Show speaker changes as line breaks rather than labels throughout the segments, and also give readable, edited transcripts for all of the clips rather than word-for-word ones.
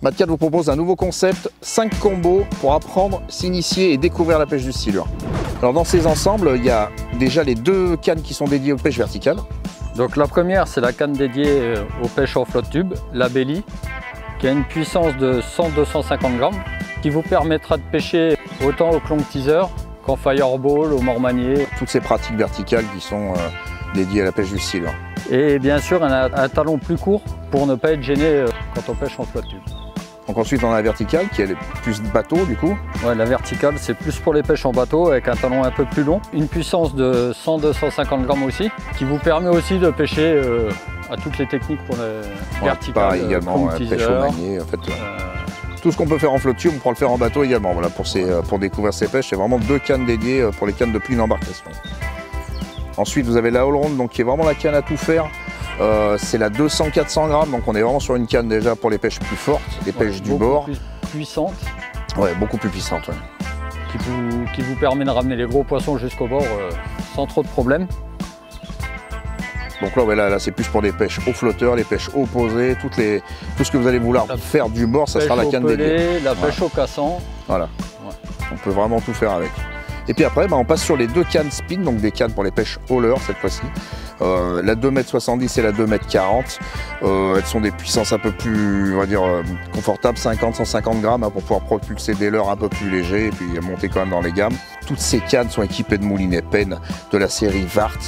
Matcat vous propose un nouveau concept, 5 combos pour apprendre, s'initier et découvrir la pêche du silure. Alors dans ces ensembles, il y a déjà les 2 cannes qui sont dédiées aux pêches verticales.
Donc la première, c'est la canne dédiée aux pêches en flotte tube, la Belly, qui a une puissance de 100-250 grammes, qui vous permettra de pêcher autant au clonk teaser qu'en fireball, au mormanier.
Toutes ces pratiques verticales qui sont dédiées à la pêche du silure.
Et bien sûr, un talon plus court pour ne pas être gêné quand on pêche en flotte tube.
Donc ensuite on a la verticale qui est plus bateau du coup.
Ouais, la verticale c'est plus pour les pêches en bateau avec un talon un peu plus long. Une puissance de 100-250 grammes aussi, qui vous permet aussi de pêcher à toutes les techniques pour les verticales.
Pareil également, pêche au manier. En fait, tout ce qu'on peut faire en flotte tube, on pourra le faire en bateau également. Voilà, pour découvrir ces pêches, c'est vraiment 2 cannes dédiées pour les cannes depuis une embarcation. Ensuite vous avez la all-round, donc qui est vraiment la canne à tout faire. C'est la 200-400 grammes, donc on est vraiment sur une canne déjà pour les pêches plus fortes, les pêches du bord.
Plus puissante.
Ouais, beaucoup plus puissante. Ouais.
Qui vous permet de ramener les gros poissons jusqu'au bord sans trop de problèmes.
Donc là, ouais, là c'est plus pour des pêches au flotteur, les pêches opposées, tout ce que vous allez vouloir faire du bord, ça sera la canne dédiée.
La pêche au cassant.
Voilà, on peut vraiment tout faire avec. Et puis après, on passe sur les 2 cannes spin, donc des cannes pour les pêches hauler cette fois-ci. La 2,70 m et la 2,40 m. Elles sont des puissances un peu plus, on va dire, confortables, 50-150 grammes, pour pouvoir propulser des leurres un peu plus légers et puis monter quand même dans les gammes. Toutes ces cannes sont équipées de moulinets Penn de la série Vart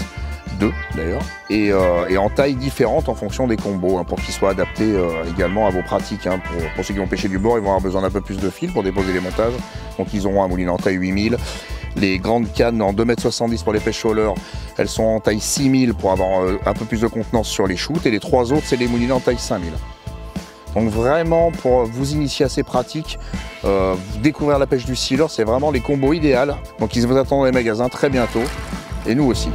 2 d'ailleurs, et en taille différente en fonction des combos, pour qu'ils soient adaptés également à vos pratiques. Pour ceux qui vont pêcher du bord, ils vont avoir besoin d'un peu plus de fil pour déposer les montages, donc ils auront un moulinet en taille 8000. Les grandes cannes en 2,70 m pour les pêches hauler, elles sont en taille 6000 pour avoir un peu plus de contenance sur les shoots, et les 3 autres, c'est les moulinets en taille 5000. Donc vraiment, pour vous initier à ces pratiques, découvrir la pêche du silure, c'est vraiment les combos idéaux. Donc ils vous attendent dans les magasins très bientôt, et nous aussi.